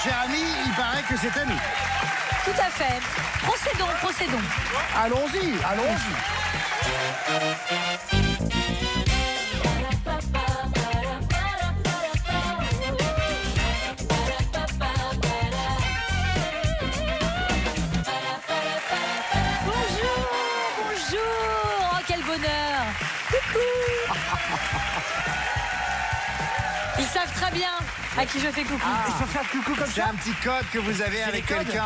cher ami, il paraît que c'est ami. Tout à fait. Procédons. Allons-y. Bonjour. Oh, quel bonheur. Coucou. Ils savent très bien à qui je fais coucou. Il faut faire coucou comme C'est ça. un petit code que vous avez avec les codes. quelqu'un.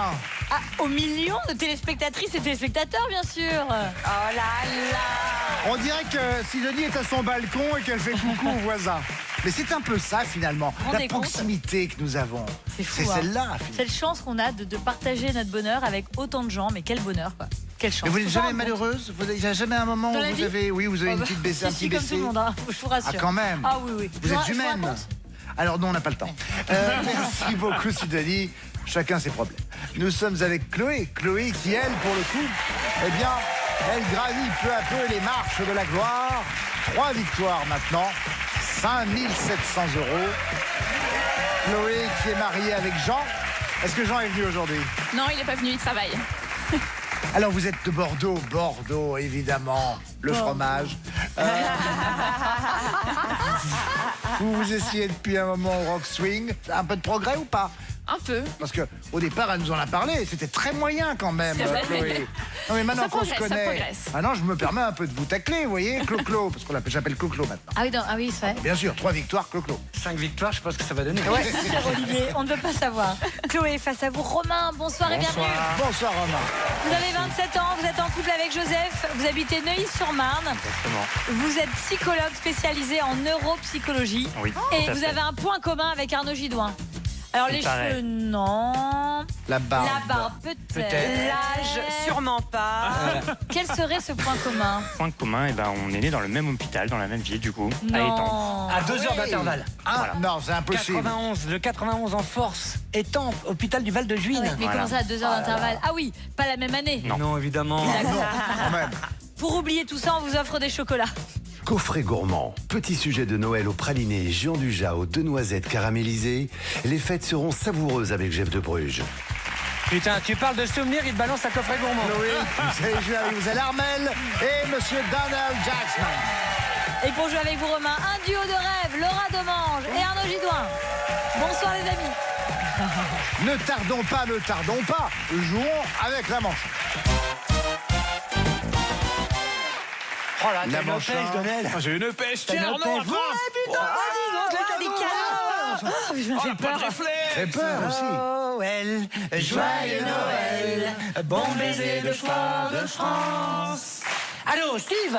Ah, aux millions de téléspectatrices et téléspectateurs, bien sûr. Oh là là. On dirait que Sidonie est à son balcon et qu'elle fait coucou aux voisins. Mais c'est un peu ça finalement, la Rendez compte. proximité que nous avons. C'est fou. C'est hein. celle-là. finalement. Cette chance qu'on a de partager notre bonheur avec autant de gens. Mais quel bonheur, quoi. Quelle chance. Mais vous n'êtes Faut s'en jamais rendre compte. malheureuse? Il n'y a jamais un moment Dans où la vous vie avez, oui, vous avez Oh une bah, petite baissée, un si, petit comme tout baissé. le monde, hein, je vous rassure. Ah, quand même. Ah oui. Vous Je êtes vous humaine. raconte. Alors non, on n'a pas le temps. Merci beaucoup Sidonie. Chacun ses problèmes. Nous sommes avec Chloé. Chloé qui, elle, pour le coup, eh bien, elle gravit peu à peu les marches de la gloire. 3 victoires maintenant. 5 700 €. Chloé qui est mariée avec Jean. Est-ce que Jean est venu aujourd'hui? Non, il n'est pas venu, il travaille. Alors vous êtes de Bordeaux. Bordeaux, évidemment. Le fromage. Vous essayez depuis un moment au Rock Swing. Un peu de progrès ou pas? Un peu. Parce qu'au départ, elle nous en a parlé. C'était très moyen quand même, C'est vrai. Chloé. Non, mais maintenant Ça qu'on se progresse, ça connaît. progresse. Ah non, je me permets un peu de vous tacler, vous voyez, Clo-Clo. Parce qu'on j'appelle Clo-Clo maintenant. Ah oui, c'est vrai. Bien sûr, 3 victoires, Clo-Clo. 5 victoires, je sais pas ce que ça va donner. Ouais. Cher Olivier, on ne veut pas savoir. Chloé, face à vous, Romain, bonsoir et bienvenue. Bonsoir, Romain. Vous avez 27 ans, vous êtes en couple avec Joseph, vous habitez Neuilly-sur-Marne. Vous êtes psychologue spécialisé en neuropsychologie. Oui, Et tout à vous fait. avez un point commun avec Arnaud Gidouin. Alors les paraît. cheveux, non. La barbe. La barbe, peut-être. L'âge, sûrement pas. Quel serait ce point commun? Point commun, et ben, on est né dans le même hôpital, dans la même ville, du coup, à Étampes. Non. À 2 heures d'intervalle. Ah, non, c'est impossible. 91, le 91 en force. Étampes, hôpital du Val de Juine. Mais Voilà. comment ça, à 2 heures d'intervalle? Ah oui, pas la même année. Non. Évidemment. Quand même. Pour oublier tout ça, on vous offre des chocolats. Coffret gourmand, petit sujet de Noël au praliné Jean du Jao, 2 noisettes caramélisées. Les fêtes seront savoureuses avec Jeff de Bruges. Putain, tu parles de souvenirs, il te balance un coffret gourmand. Chloé, vous allez jouer avec vous, Armel et Monsieur Donald Jackson. Et pour jouer avec vous, Romain, un duo de rêve, Laura Demange et Arnaud Gidouin. Bonsoir les amis. Ne tardons pas. Jouons avec la manche. Oh là, La t'as une manche, pêche, hein. Donnel. J'ai une pêche, T'as une tiens, pêche. non, Ouais, putain, vas-y, des cadeaux. Je me fais pas peur. de réflexe. J'ai peur aussi. Noël, joyeux Noël, bon baiser de fort de France. Allô, Steve.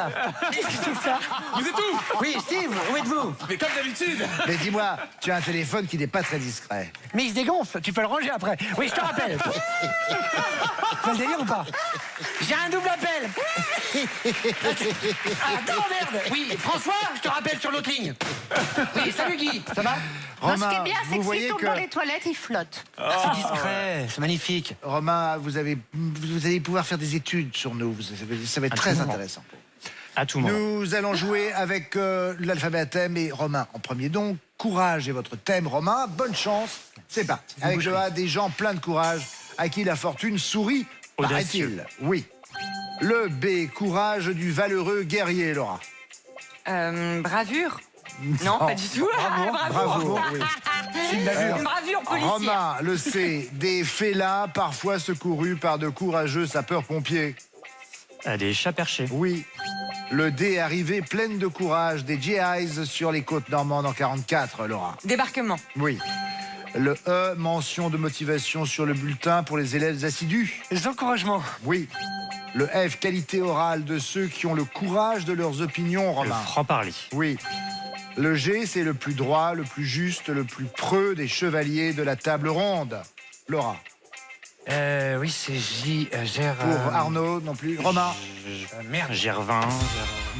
Vous êtes où? Oui, Steve, où êtes-vous? Mais comme d'habitude. Mais dis-moi, tu as un téléphone qui n'est pas très discret. Mais il se dégonfle, tu peux le ranger après. Oui, je te rappelle. Tu as le délire ou pas? J'ai un double appel. Ah, non, merde. Oui, François, je te rappelle sur l'autre ligne. Oui, salut Guy, ça va? Romain, Ce qui est bien, c'est vous que voyez s'il tombe que... dans les toilettes, il flotte. C'est discret, c'est magnifique. Romain, vous allez pouvoir faire des études sur nous. Ça va être très Absolument. intéressant. À tout moment. Nous allons jouer avec l'alphabet à thème et Romain en premier. Donc, courage est votre thème, Romain. Bonne chance. C'est parti. Avec le A, des gens pleins de courage à qui la fortune sourit, Audacieux. paraît-il. Oui. Le B, courage du valeureux guerrier, Laura. Bravure? Non, pas du tout. Bravo. Oui. Une bravure policière. Romain, le C, des félins parfois secourus par de courageux sapeurs-pompiers. Des chats perchés. Oui. Le D, arrivée pleine de courage des GIs sur les côtes normandes en 44, Laura. Débarquement. Oui. Le E, mention de motivation sur le bulletin pour les élèves assidus. Les encouragements. Oui. Le F, qualité orale de ceux qui ont le courage de leurs opinions, Le Romain. franc-parler. Oui. Le G, c'est le plus droit, le plus juste, le plus preux des chevaliers de la table ronde. Laura. Oui, c'est J. Pour Arnaud, non plus. Romain. Merde. Gervin.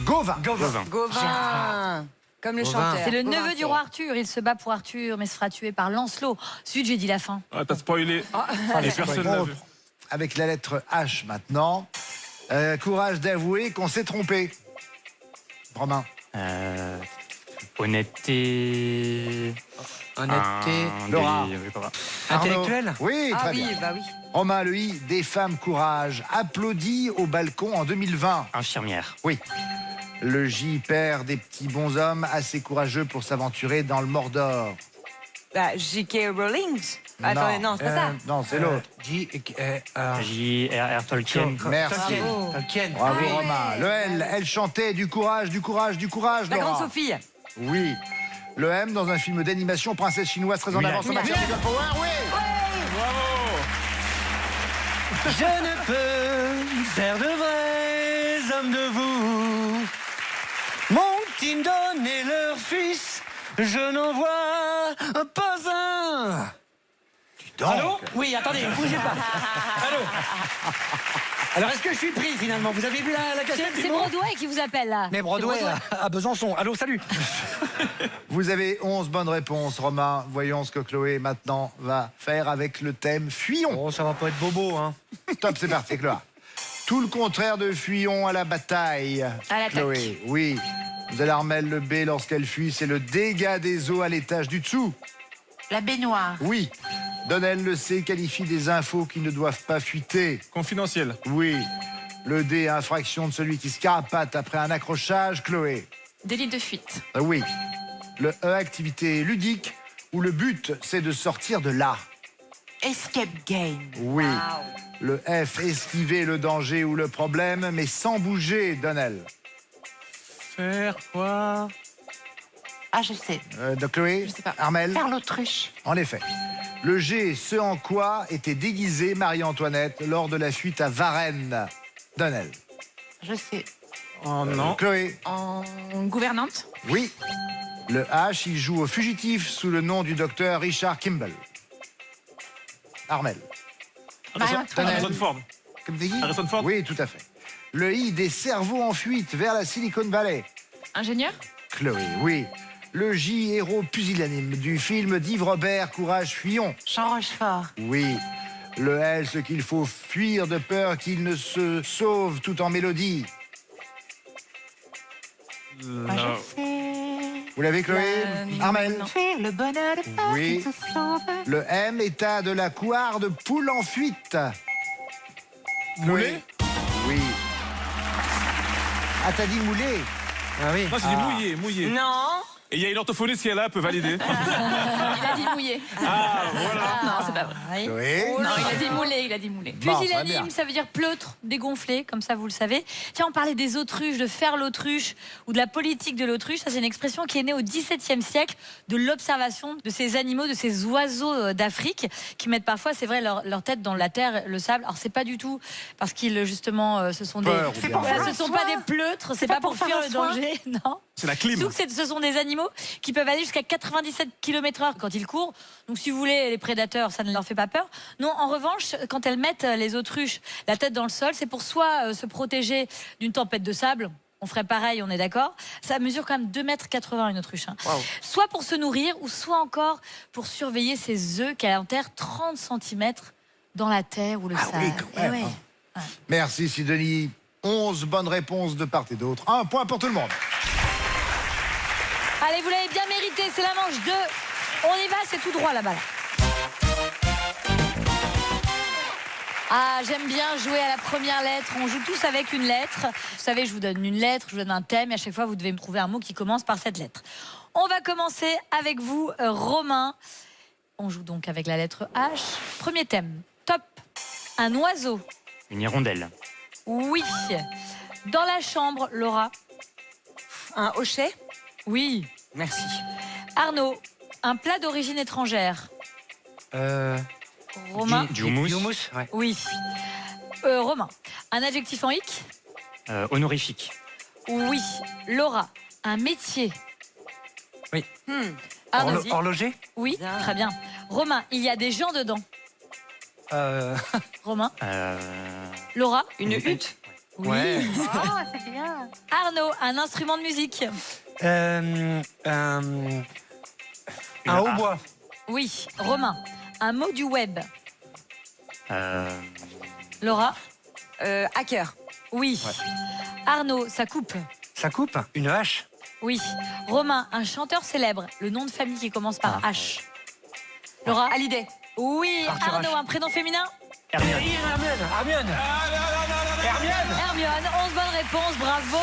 Gauvin. Gauvin. Gauvin. Comme le Gauvin. chanteur. C'est le Gauvin, neveu du roi Arthur. Il se bat pour Arthur, mais se fera tuer par Lancelot. Zut, j'ai dit la fin. Ah, t'as spoilé. Et personne l'a On vu. reprend. Avec la lettre H maintenant. Courage d'avouer qu'on s'est trompé. Romain. Honnêteté. Honnêteté. Laura. Intellectuel. Arnaud. Oui, Ah très oui, bien. bah oui. Romain, le I des femmes courage, applaudi au balcon en 2020. Infirmière. Oui. Le J perd des petits bonshommes assez courageux pour s'aventurer dans le Mordor. Bah, J.K. Rowling. Attendez, non, c'est pas ça. Non, c'est l'autre. J.R.R. Tolkien. Merci. Tolkien. Bravo Ah ouais. Romain. Le L, elle chantait du courage, du courage, du courage. La Laura. grande Sophie. Oui. Le M dans un film d'animation, princesse chinoise très en Mulan. avance en matière de girl power. Oui. Je ne peux faire de vrais hommes de vous. M'ont-ils donné leur fils? Je n'en vois pas un. Donc. Allô? Oui, attendez, ne bougez pas. Allô? Alors, est-ce que je suis pris finalement? Vous avez vu la cassette? C'est Broadway qui vous appelle là. Mais Broadway C'est à Besançon. Allô, salut. Vous avez 11 bonnes réponses, Romain. Voyons ce que Chloé maintenant va faire avec le thème Fuyons. Oh, ça va pas être bobo, hein. Top, c'est parti, Chloé. Tout le contraire de Fuyons à la bataille. À l'attaque. Chloé, oui. Vous allez remettre le B lorsqu'elle fuit, c'est le dégât des eaux à l'étage du dessous. La baignoire. Oui. Donnel le C qualifie des infos qui ne doivent pas fuiter. Confidentiel. Oui. Le D, infraction de celui qui se carapate après un accrochage. Chloé. Délit de fuite. Oui. Le E, activité ludique, où le but, c'est de sortir de là. Escape game. Oui. Le F, esquiver le danger ou le problème, mais sans bouger, Donnel. Faire quoi? Ah, je sais. De Chloé. Je sais pas. Armel. Faire l'autruche. En effet. Le G, ce en quoi était déguisée Marie-Antoinette lors de la fuite à Varennes. Donnel. Je sais. Oh non. Chloé. En gouvernante. Oui. Le H, il joue au fugitif sous le nom du docteur Richard Kimball. Armel. Harrison Ford. Comme t'as dit Harrison Ford. Oui, tout à fait. Le I, des cerveaux en fuite vers la Silicon Valley. Ingénieur. Chloé, oui. Le J, héros pusillanime du film d'Yves Robert, Courage, fuyons. Jean Rochefort. Oui. Le L, ce qu'il faut fuir de peur qu'il ne se sauve tout en mélodie. Moi, je sais. Vous l'avez, Chloé Armel. Fuir le bonheur de peur Oui. qui se sauve. Le M, état de la couard de poule en fuite. Moulé. Oui. Ah, t'as dit moulé. Ah oui. Moi, j'ai dit mouillé, mouillé. Non. Et il y a une orthophoniste qui est là, peut valider. Il a dit mouillé. Ah, voilà. Non, c'est pas vrai. Oui. Chloé. Non, il a dit moulé, il a dit moulé. Bon, ça va Pusillanime, bien. ça veut dire pleutre, dégonflé, comme ça vous le savez. Tiens, on parlait des autruches, de faire l'autruche ou de la politique de l'autruche. Ça, c'est une expression qui est née au XVIIe siècle de l'observation de ces animaux, de ces oiseaux d'Afrique qui mettent parfois, c'est vrai, leur tête dans la terre, le sable. Alors, c'est pas du tout parce qu'ils, justement, ce sont Peur, des. ou bien. Voilà, ce sont pas des pleutres, c'est pas pour fuir le danger, non. C'est la clim. Surtout que ce sont des animaux qui peuvent aller jusqu'à 97 km/h quand ils courent. Donc, si vous voulez, les prédateurs, ça ne leur fait pas peur. Non, en revanche, quand elles mettent les autruches la tête dans le sol, c'est pour soit se protéger d'une tempête de sable. On ferait pareil, on est d'accord. Ça mesure quand même 2,80 m une autruche. Hein. Wow. Soit pour se nourrir, ou soit encore pour surveiller ses œufs qu'elle enterre 30 cm dans la terre ou le Ah sable. oui, quand même, Eh ouais. hein. Merci, Sidonie. 11 bonnes réponses de part et d'autre. Un point pour tout le monde. Allez, vous l'avez bien mérité, c'est la manche 2. On y va, c'est tout droit là-bas. Ah, j'aime bien jouer à la première lettre. On joue tous avec une lettre. Vous savez, je vous donne une lettre, je vous donne un thème, et à chaque fois, vous devez me trouver un mot qui commence par cette lettre. On va commencer avec vous, Romain. On joue donc avec la lettre H. Premier thème, top. Un oiseau. Une hirondelle. Oui. Dans la chambre, Laura. Un hochet. Oui. Merci. Arnaud, un plat d'origine étrangère. Romain. Du houmous. Du houmous, ouais. Oui. Romain, un adjectif en hic. Honorifique. Oui. Laura, un métier. Oui. Arnaud. Horloger. Oui, très bien. Romain, il y a des gens dedans. Romain. Laura. Une hutte. Oui. Ouais. Oh, c'est bien. Arnaud, un instrument de musique. Un hautbois. Oui. Romain, un mot du web. Laura. Hacker. Oui. Arnaud, ça coupe. Ça coupe. Une hache. Oui. Romain, un chanteur célèbre. Le nom de famille qui commence par H. Laura? Hallyday. Oui. Arthur Arnaud, H. un prénom féminin? Hermione. Hermione. Hermione. 11 bonnes réponses, bravo.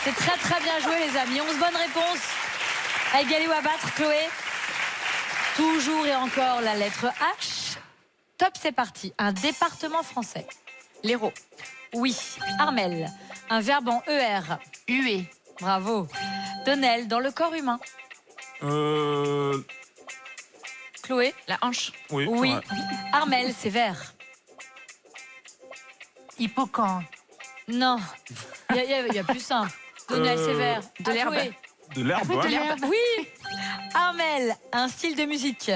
C'est très très bien joué les amis. 11 bonnes réponses. À égaler ou à battre, Chloé. Toujours et encore la lettre H. Top, c'est parti. Un département français. L'Hérault. Oui. Armel. Un verbe en ER. Huée. Bravo. Donnel, dans le corps humain. Chloé. La hanche. Oui. Oui. c'est vrai. Armel, c'est vert. Hippocampe. Non. Il y a plus simple. Donnel, c'est vert. de À l'herbe. Chloé. De l'herbe, ouais. Oui. Armel, un style de musique.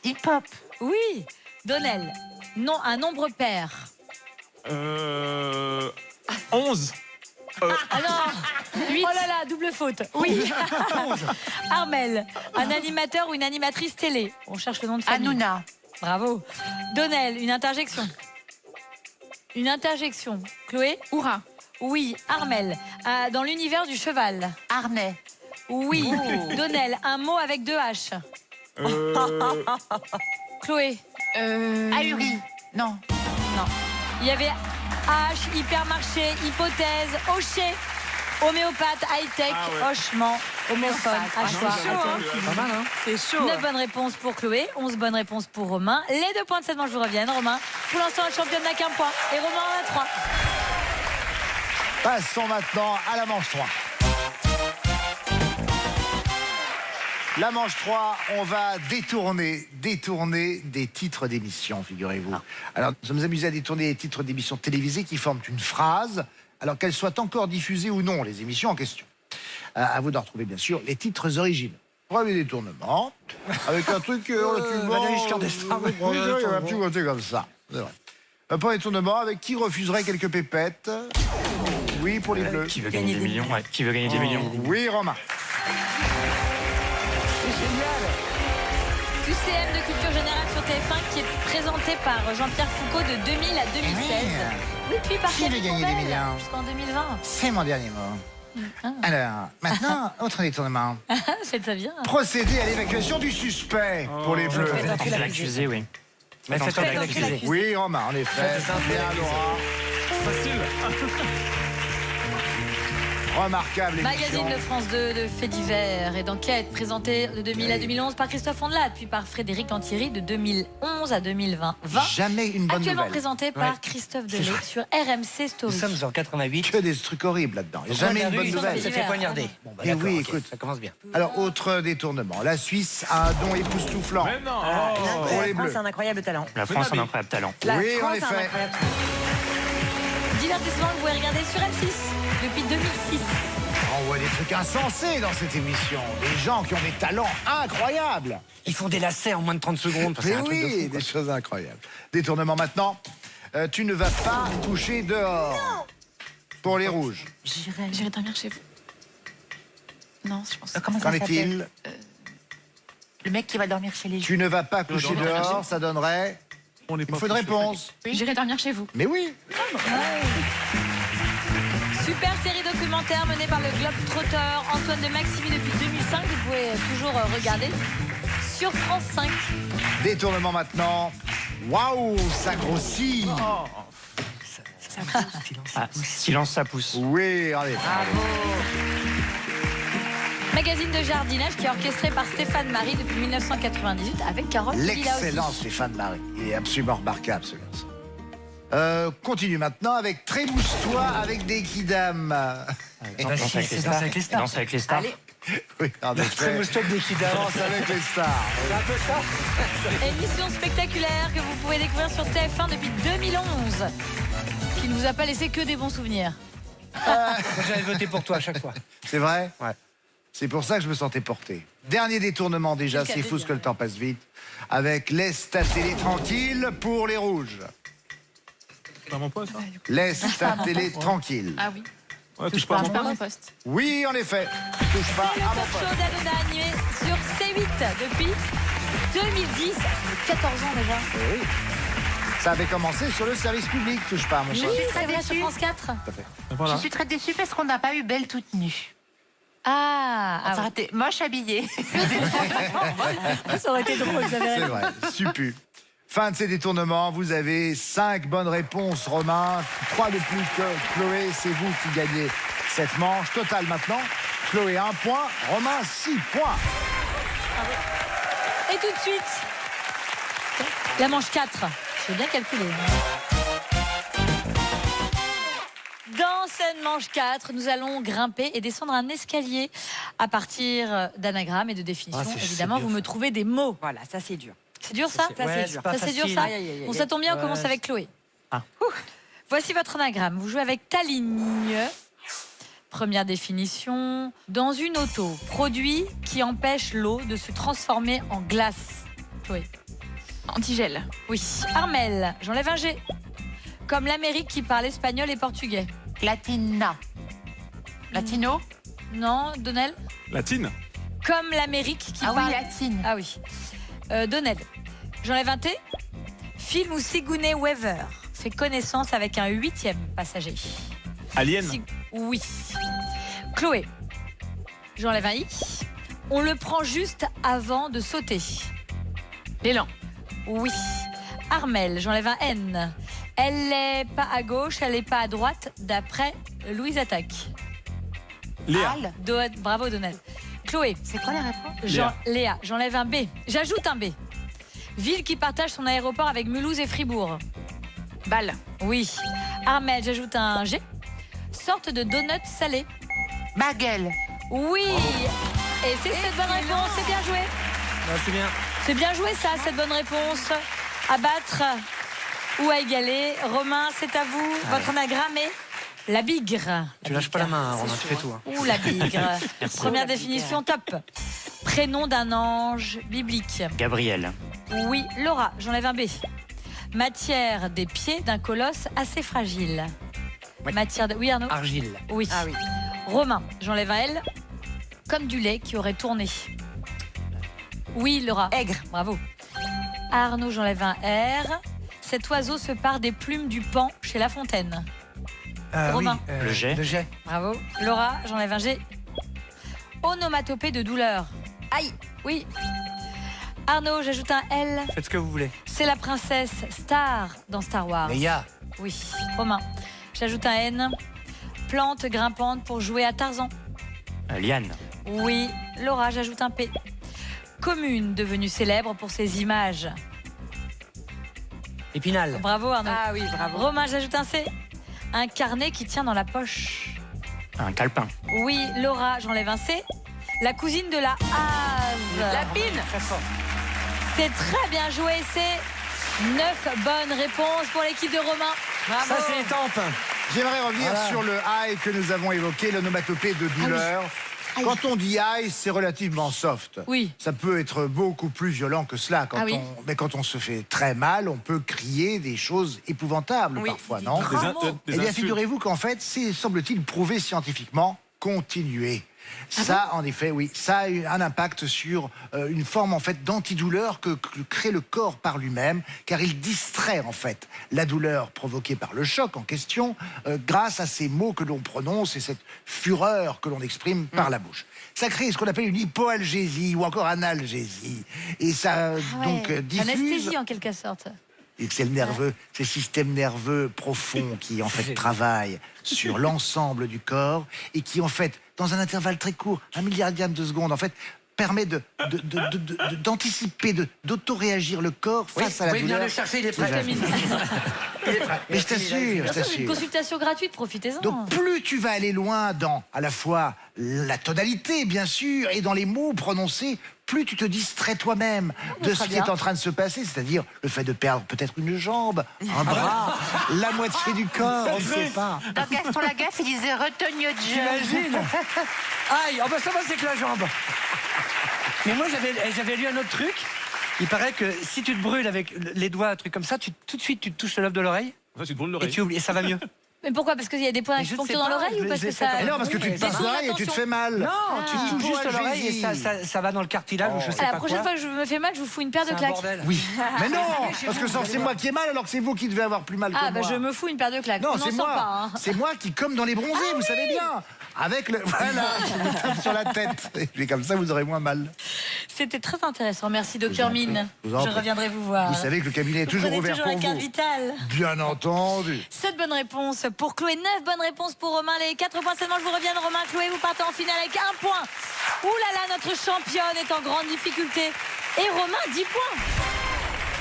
Hip-hop. Oui. Donnel, non, un nombre pair. 11. Alors, 8. Oh là là, double faute. Oui. Armel, un animateur ou une animatrice télé. On cherche le nom de famille. Hanouna. Bravo. Donnel, une interjection. Une interjection. Chloé? Oura. Oui. Armel, dans l'univers du cheval. Harnais. Oui. Donnel, un mot avec 2 H. Chloé? Ahuri. Non. Non. Il y avait H, hypermarché, hypothèse, hocher, homéopathe, high-tech, Ah ouais. hochement, homophone, hachoir. c'est chaud, hein. Pas mal, hein? C'est chaud. 9 bonnes réponses pour Chloé, 11 bonnes réponses pour Romain. Les 2 points de cette manche vous reviennent. Romain, pour l'instant, le champion n'a qu'un point. Et Romain en a 3. Passons maintenant à la manche 3. La manche 3, on va détourner des titres d'émissions, figurez-vous. Alors, nous sommes amusés à détourner des titres d'émissions télévisées qui forment une phrase, alors qu'elles soient encore diffusées ou non, les émissions en question. À vous d'en retrouver, bien sûr, les titres originaux. Premier détournement, avec un truc relativement... Valérie Giscard d'Estaing. Oui, un petit côté comme ça. C'est vrai. Un premier détournement avec qui refuserait quelques pépettes. Oui, pour les bleus. Qui veut gagner des millions? Ouais. Qui veut gagner des millions? Oui, Romain. QCM de culture générale sur TF1 qui est présenté par Jean-Pierre Foucault de 2000 à 2016. Oui, puis par Qui veut Camille gagner des Combel millions? jusqu'en 2020. C'est mon dernier mot. Alors, maintenant, autre détournement. Faites ça bien. Procéder à l'évacuation du suspect pour les bleus. L'accusé, oui. Mais faites Faites l'accusé. l'accusé. Oui, Romain, en effet. Bien, Laura. Facile. Remarquable émission. Magazine de France 2 de faits divers et d'enquête présenté de 2000 à 2011 par Christophe Ondelat, puis par Frédéric Lantieri de 2011 à 2020. Jamais une bonne Actuellement nouvelle. présenté par Christophe Delay sur RMC Nous Story. sommes en 88. Que des trucs horribles là-dedans. Jamais une bonne ils sont nouvelle. Ça fait poignarder. Bon, bah, Eh d'accord, oui, ok, écoute. ça commence bien. Alors, autre détournement. La Suisse a un don époustouflant. Mais non. Pour les bleus. C'est un incroyable talent. La France a un incroyable talent. La Oui, en France a un effet. incroyable Divertissement que vous pouvez regarder sur M6 depuis 2006. On voit des trucs insensés dans cette émission. Des gens qui ont des talents incroyables. Ils font des lacets en moins de 30 secondes. C'est Mais un truc de oui, fou, quoi. des choses incroyables. Détournement maintenant. Tu ne vas pas coucher dehors. Pour les rouges. J'irai dormir chez vous. Non, je pense. Comment Qu'en est-il? Le mec qui va dormir chez les gens. Tu ne vas pas coucher dehors, ça donnerait On est une pas fausse réponse. J'irai dormir chez vous. Mais oui. Super série documentaire menée par le Globetrotter Antoine de Maximi depuis 2005. Vous pouvez toujours regarder sur France 5. Détournement maintenant. Waouh, ça grossit. Ah, silence, ça pousse. Oui, allez. Magazine de jardinage qui est orchestré par Stéphane Marie depuis 1998 avec Carole Villa aussi. L'excellent Stéphane Marie. Il est absolument remarquable, ce garçon. Continue maintenant avec Trémousse-toi avec des kidam. Danse avec les c'est stars. Danse avec les stars. Danse avec les stars. Oui, en effet. Trémousse-toi avec des kidam. Danse avec les stars. C'est un peu ça. Émission spectaculaire que vous pouvez découvrir sur TF1 depuis 2011. Qui ne vous a pas laissé que des bons souvenirs. Moi, j'avais voté pour toi à chaque fois. C'est vrai? Ouais. C'est pour ça que je me sentais porté. Dernier détournement déjà, Jusqu'à c'est fou début, ce que le temps passe vite. Avec laisse ta télé tranquille pour les rouges. C'est mon poste, ça. Laisse ta télé tranquille. Ah oui. Ouais, touche pas à mon poste. mon poste. Oui, en effet. Touche pas C'est le à mon talk poste. show d'Hanouna animé sur C8 depuis 2010. 14 ans déjà. Oui. Ça avait commencé sur le service public, touche pas à mon poste. Oui, c'est vrai, sur France 4. Voilà. Je suis très déçue parce qu'on n'a pas eu Belle toute nue. Ah, Ça aurait été moche habillé. ça aurait été drôle, ça C'est vrai, super. Fin de ces détournements, vous avez 5 bonnes réponses, Romain. 3 de plus que Chloé, c'est vous qui gagnez cette manche. Total maintenant, Chloé 1 point, Romain 6 points. Et tout de suite, la manche 4. Je vais bien calculer. Dans cette manche 4, nous allons grimper et descendre un escalier à partir d'anagrammes et de définitions. Évidemment, vous me trouvez des mots. Voilà, ça c'est dur. C'est dur ça? c'est dur. Ça c'est dur ça? Aïe, aïe, aïe, aïe. Bon, ça tombe bien, on commence avec Chloé. Voici votre anagramme. Vous jouez avec ta ligne. Première définition. Dans une auto, produit qui empêche l'eau de se transformer en glace. Chloé. Antigel. Oui. Armel, j'enlève un G. Comme l'Amérique qui parle espagnol et portugais. Latina. Latino. Non, Donnel? Latine. Comme l'Amérique qui Ah parle... oui, latine. Ah oui. Donnel, j'enlève un T. Film où Sigourney Weaver fait connaissance avec un 8e passager. Alien. Oui. Chloé, j'enlève un I. On le prend juste avant de sauter. L'élan. Oui. Armel, j'enlève un N. Elle n'est pas à gauche, elle n'est pas à droite, d'après Louise Attaque. Léa. Bravo, Donnel. Chloé. C'est quoi la réponse? Léa, j'enlève un B. J'ajoute un B. Ville qui partage son aéroport avec Mulhouse et Fribourg. Bâle. Oui. Armel, j'ajoute un G. Sorte de donut salé. Baguelle. Oui. Et c'est cette bonne réponse. C'est bien joué. C'est bien. C'est bien joué ça, cette bonne réponse. À battre ou à égaler. Romain, c'est à vous. Votre anagramme est la bigre. Tu lâches pas la main, Romain, tu fais tout. Hein. Ou la bigre. Première définition, top. Prénom d'un ange biblique. Gabriel. Oui, Laura, j'enlève un B. Matière des pieds d'un colosse assez fragile. Oui. Matière de... Oui, Arnaud? Argile. Oui. Ah oui. Romain, j'enlève un L. Comme du lait qui aurait tourné. Oui, Laura. Aigre. Bravo. Arnaud, j'enlève un R. Cet oiseau se part des plumes du pan chez La Fontaine. Romain. Le jet. Le jet. Bravo. Laura, j'enlève un G. Onomatopée de douleur. Aïe. Oui. Arnaud, j'ajoute un L. Faites ce que vous voulez. C'est la princesse Star dans Star Wars. Leia. Oui. Romain, j'ajoute un N. Plante grimpante pour jouer à Tarzan. Liane. Oui. Laura, j'ajoute un P. Commune devenue célèbre pour ses images. Épinal. Bravo Arnaud. Ah oui, bravo. Romain, j'ajoute un C. Un carnet qui tient dans la poche. Un calepin. Oui. Laura, j'enlève un C. La cousine de la hase. La pine. Très fort. C'est très bien joué. C'est 9 bonnes réponses pour l'équipe de Romain. Bravo. Ça, c'est étampe. J'aimerais revenir sur le high que nous avons évoqué, l'onomatopée de douleur. Quand on dit high, c'est relativement soft. Oui. Ça peut être beaucoup plus violent que cela. Quand Ah oui. Mais quand on se fait très mal, on peut crier des choses épouvantables Oui. parfois, non? Des Eh bien, insultes. figurez-vous qu'en fait, c'est, semble-t-il, prouvé scientifiquement, continuer. Ça, en effet, oui, ça a eu un impact sur une forme en fait d'antidouleur que crée le corps par lui-même, car il distrait en fait la douleur provoquée par le choc en question grâce à ces mots que l'on prononce et cette fureur que l'on exprime par la bouche. Ça crée ce qu'on appelle une hypoalgésie ou encore analgésie, et ça donc diffuse. Anesthésie en quelque sorte. Et c'est le nerveux, c'est le système nerveux profond qui en fait travaille sur l'ensemble du corps et qui en fait, dans un intervalle très court, 1 milliardième de seconde, en fait, permet d'anticiper, d'auto-réagir le corps face à la Oui, viens douleur. le chercher, il est prêt. Mais je t'assure, je Une t'assure. consultation gratuite, profitez-en. Donc plus tu vas aller loin dans à la fois la tonalité, bien sûr, et dans les mots prononcés, plus tu te distrais toi-même de ce très qui bien. est en train de se passer, c'est-à-dire le fait de perdre peut-être une jambe, un bras, la moitié du corps, on ne sait pas. Dans Gaston Lagaffe, il disait retogne de jeu. T'imagines? Aïe, oh bah ça va, c'est que la jambe. Mais moi, j'avais lu un autre truc. Il paraît que si tu te brûles avec les doigts, un truc comme ça, tout de suite, tu te touches le lobe de l'oreille Ça, tu te brûles et l'oreille. tu oublies, et ça va mieux. Mais pourquoi? Parce qu'il y a des points Mais je d'acupuncture sais dans pas, l'oreille je ou parce les ai que fait ça... comme Et non, parce que tu te passes l'oreille et tu te fais mal. Non, tu touches juste Pour l'oreille et Algésie. ça va dans le cartilage ou je sais La pas prochaine quoi. fois que je me fais mal, je vous fous une paire de C'est un claques. bordel. Oui. Mais non, parce que c'est moi qui ai mal alors que c'est vous qui devez avoir plus mal que Ah, moi. bah je me fous une paire de claques. Non, On n'en c'est sent moi. pas. Hein. C'est moi qui, comme dans les bronzés, vous savez bien. Avec le. Voilà, je vous tape sur la tête. Et comme ça, vous aurez moins mal. C'était très intéressant. Merci, docteur Mine. Je Je vous en prie. reviendrai vous voir. Vous savez que le cabinet est toujours Prenez ouvert toujours pour la carte vous. vitale. Bien entendu. 7 bonnes réponses pour Chloé, 9 bonnes réponses pour Romain. Les 4 points seulement, je vous reviens. Romain, Chloé, vous partez en finale avec 1 point. Ouh là là, notre championne est en grande difficulté. Et Romain, 10 points.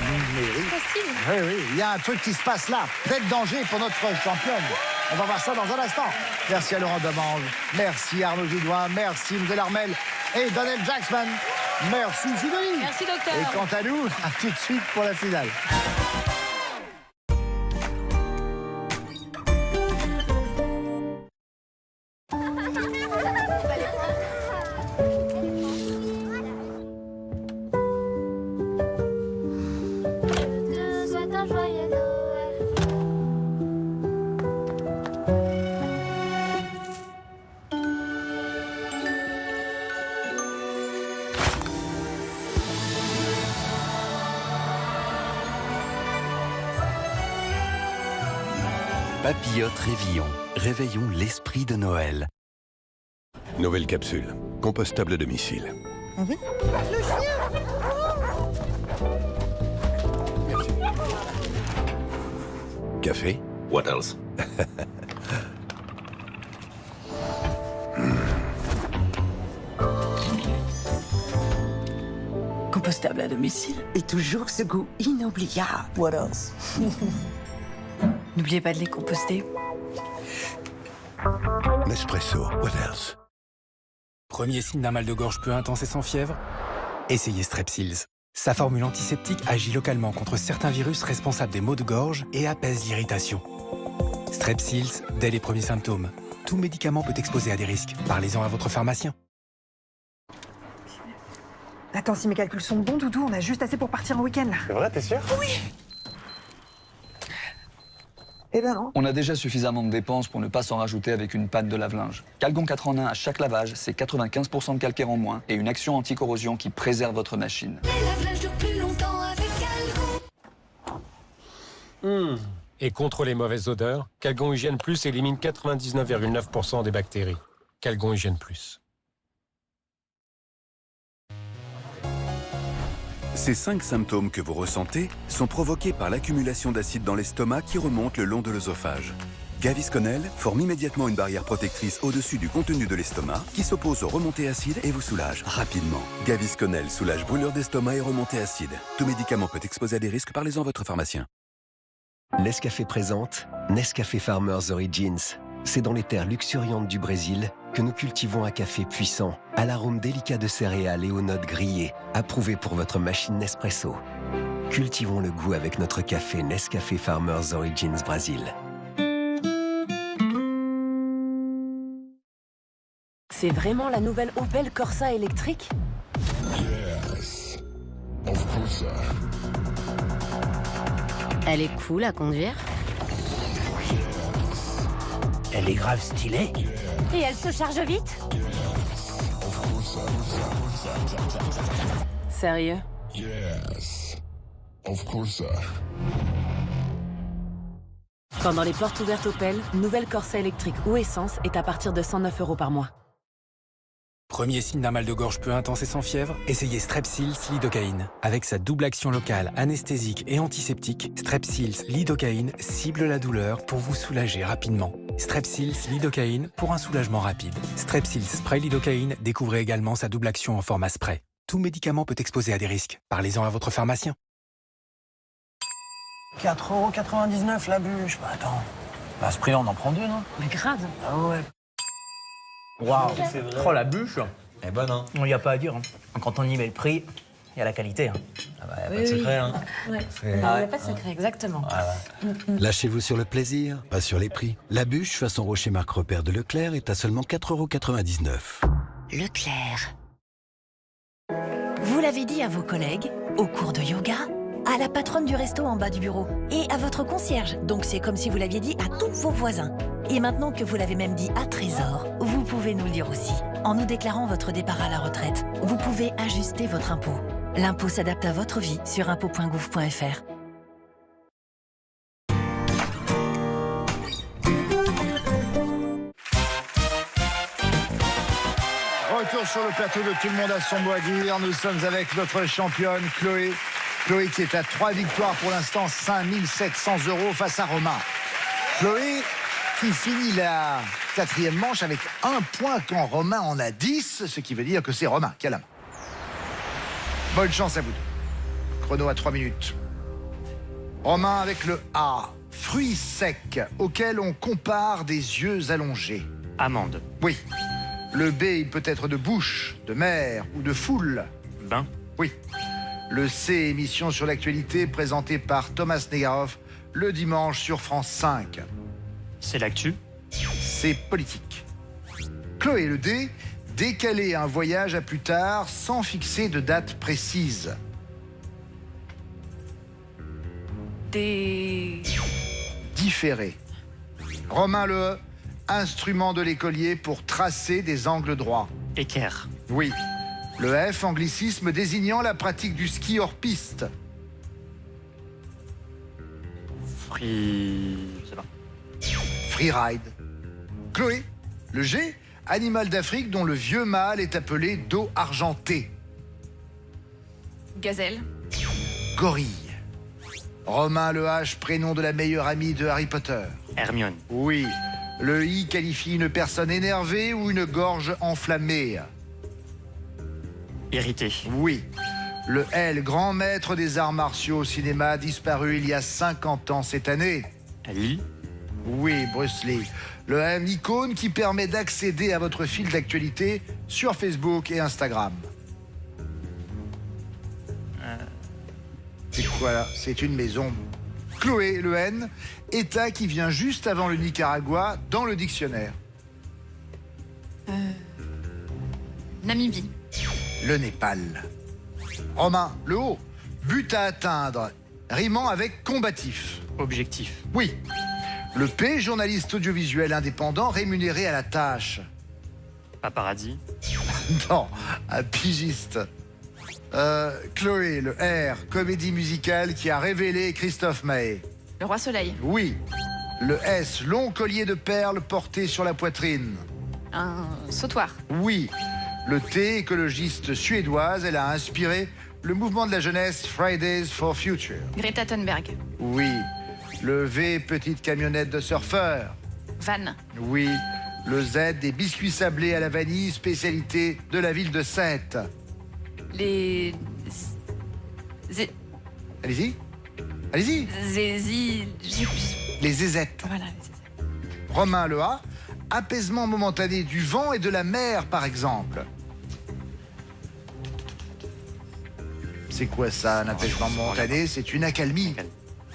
Mais oui. C'est facile. Oui, oui, il y a un truc qui se passe là. Peut-être danger pour notre championne. On va voir ça dans un instant. Merci à Laurent Demange. Merci Arnaud Gidoin. Merci Miguel Armel et Donald Jacksman. Merci Sidonie. Merci, docteur. Et quant à nous, à tout de suite pour la finale. te souhaite un joyeux Noël. Papillote Réveillon. Réveillons l'esprit de Noël. Nouvelle capsule, compostable à domicile. Café? What else? Compostable à domicile. Et toujours ce goût inoubliable. What else? N'oubliez pas de les composter. Nespresso, what else? Premier signe d'un mal de gorge peu intense et sans fièvre? Essayez Strepsils. Sa formule antiseptique agit localement contre certains virus responsables des maux de gorge et apaise l'irritation. Strepsils, dès les premiers symptômes. Tout médicament peut exposer à des risques. Parlez-en à votre pharmacien. Attends, si mes calculs sont bons, Doudou, on a juste assez pour partir en week-end, là. C'est vrai, t'es sûr? Oui. Eh ben non. On a déjà suffisamment de dépenses pour ne pas s'en rajouter avec une panne de lave-linge. Calgon 4 en 1 à chaque lavage, c'est 95% de calcaire en moins et une action anti-corrosion qui préserve votre machine. Les lave-linges durent plus longtemps avec Calgon. Et contre les mauvaises odeurs, Calgon Hygiène Plus élimine 99,9% des bactéries. Calgon Hygiène Plus. Ces 5 symptômes que vous ressentez sont provoqués par l'accumulation d'acide dans l'estomac qui remonte le long de l'œsophage. Gavisconel forme immédiatement une barrière protectrice au-dessus du contenu de l'estomac qui s'oppose aux remontées acides et vous soulage rapidement. Gavisconel soulage brûlure d'estomac et remontées acides. Tout médicament peut exposer à des risques, parlez-en à votre pharmacien. Nescafé présente Nescafé Farmers Origins. C'est dans les terres luxuriantes du Brésil que nous cultivons un café puissant, à l'arôme délicat de céréales et aux notes grillées, approuvé pour votre machine Nespresso. Cultivons le goût avec notre café Nescafé Farmers Origins Brésil. C'est vraiment la nouvelle Opel Corsa électrique? Yes, of course. Elle est cool à conduire. Elle est grave stylée. Et elle se charge vite? Sérieux? Yes, of course. Pendant les portes ouvertes Opel, nouvelle Corsa électrique ou essence est à partir de 109 € par mois. Premier signe d'un mal de gorge peu intense et sans fièvre, essayez Strepsils Lidocaïne. Avec sa double action locale, anesthésique et antiseptique, Strepsils Lidocaïne cible la douleur pour vous soulager rapidement. Strepsils Lidocaïne pour un soulagement rapide. Strepsils Spray Lidocaïne, découvrez également sa double action en format spray. Tout médicament peut exposer à des risques. Parlez-en à votre pharmacien. 4,99 € la bûche. Bah attends. À ce prix-là, on en prend 2, non? Mais grave. Ah ouais. Waouh, oh la bûche. Elle est bonne, hein? Il n'y a pas à dire. Hein. Quand on y met le prix, il y a la qualité. Hein. Ah bah, y a pas de secret, hein? Ouais. C'est- Il n'y a pas de secret, exactement. Lâchez-vous sur le plaisir, pas sur les prix. La bûche façon Rocher Marque Repère de Leclerc est à seulement 4,99 €. Leclerc. Vous l'avez dit à vos collègues, au cours de yoga, à la patronne du resto en bas du bureau et à votre concierge. Donc c'est comme si vous l'aviez dit à tous vos voisins. Et maintenant que vous l'avez même dit à Trésor, vous pouvez nous le dire aussi. En nous déclarant votre départ à la retraite, vous pouvez ajuster votre impôt. L'impôt s'adapte à votre vie sur impôt.gouv.fr. Retour sur le plateau de Tout le monde a son mot à dire. Nous sommes avec notre championne Chloé. Chloé qui est à 3 victoires pour l'instant, 5 700 € face à Romain. Chloé qui finit la 4e manche avec 1 point quand Romain en a 10, ce qui veut dire que c'est Romain qui a la main. Bonne chance à vous deux. Chrono à 3 minutes. Romain avec le A. Fruits secs auxquels on compare des yeux allongés. Amande. Oui. Le B, il peut être de bouche, de mer ou de foule. Bain. Oui. Le C, émission sur l'actualité présentée par Thomas Negaroff le dimanche sur France 5. C'est l'actu. C'est politique. Chloé, le D, décaler un voyage à plus tard sans fixer de date précise. Différer. Romain, le E, instrument de l'écolier pour tracer des angles droits. Équerre. Oui. Le F, anglicisme désignant la pratique du ski hors piste. Je sais pas. Freeride. Chloé, le G, animal d'Afrique dont le vieux mâle est appelé dos argenté. Gazelle. Gorille. Romain, le H, prénom de la meilleure amie de Harry Potter. Hermione. Oui. Le I qualifie une personne énervée ou une gorge enflammée. Irrité. Oui. Le L, grand maître des arts martiaux au cinéma, disparu il y a 50 ans cette année. Lee. Oui, Bruce Lee. Le M, icône qui permet d'accéder à votre fil d'actualité sur Facebook et Instagram. C'est quoi là? C'est une maison. Chloé, le N, État qui vient juste avant le Nicaragua dans le dictionnaire. Namibie. Le Népal. Romain, le O, but à atteindre, rimant avec combatif. Objectif. Oui. Le P, journaliste audiovisuel indépendant rémunéré à la tâche. Paparazzi. Non, un pigiste. Chloé, le R, comédie musicale qui a révélé Christophe Maé. Le Roi Soleil. Oui. Le S, long collier de perles porté sur la poitrine. Un sautoir. Oui. Le T, écologiste suédoise, elle a inspiré le mouvement de la jeunesse Fridays for Future. Greta Thunberg. Oui. Le V, petite camionnette de surfeur. Van. Oui. Le Z, des biscuits sablés à la vanille, spécialité de la ville de Sète. Les... Allez-y. Allez-y. Les zézettes. Voilà, les zézettes. Romain, le A, apaisement momentané du vent et de la mer, par exemple. C'est quoi ça, un apaisement momentané? C'est une accalmie.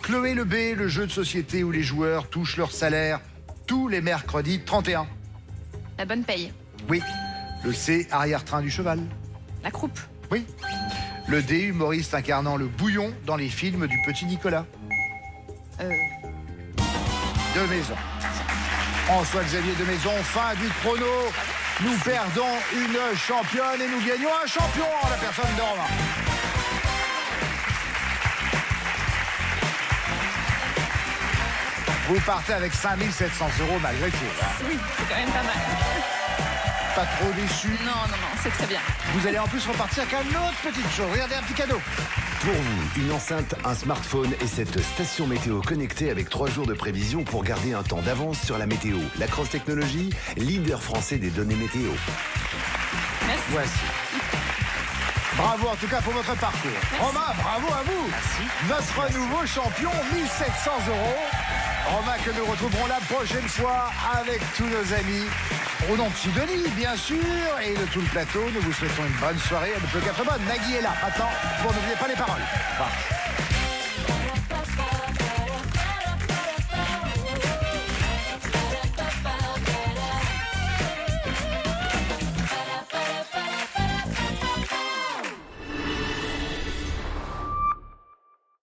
Chloé, le B, le jeu de société où les joueurs touchent leur salaire tous les mercredis 31. La bonne paye. Oui. Le C, arrière-train du cheval. La croupe. Oui. Le D, humoriste incarnant le bouillon dans les films du Petit Nicolas. De Maison. François-Xavier de Maison, fin du chrono. Nous perdons une championne et nous gagnons un champion en la personne de Romain. Vous partez avec 5 700 € malgré tout. Oui, c'est quand même pas mal. Pas trop déçu? Non, c'est très bien. Vous allez en plus repartir avec une autre petite chose. Regardez, un petit cadeau. Pour vous, une enceinte, un smartphone et cette station météo connectée avec 3 jours de prévision pour garder un temps d'avance sur la météo. La Cross Technologie, leader français des données météo. Merci. Voici. Bravo en tout cas pour votre parcours. Merci. Romain, bravo à vous. Merci. Notre nouveau champion, 1 700 €. Romain que nous retrouverons la prochaine fois avec tous nos amis. Au nom de Sidonie, bien sûr, et de tout le plateau, nous vous souhaitons une bonne soirée. Elle ne peut qu'être bonne. Nagui est là. Maintenant, bon, n'oubliez pas les paroles. Au revoir.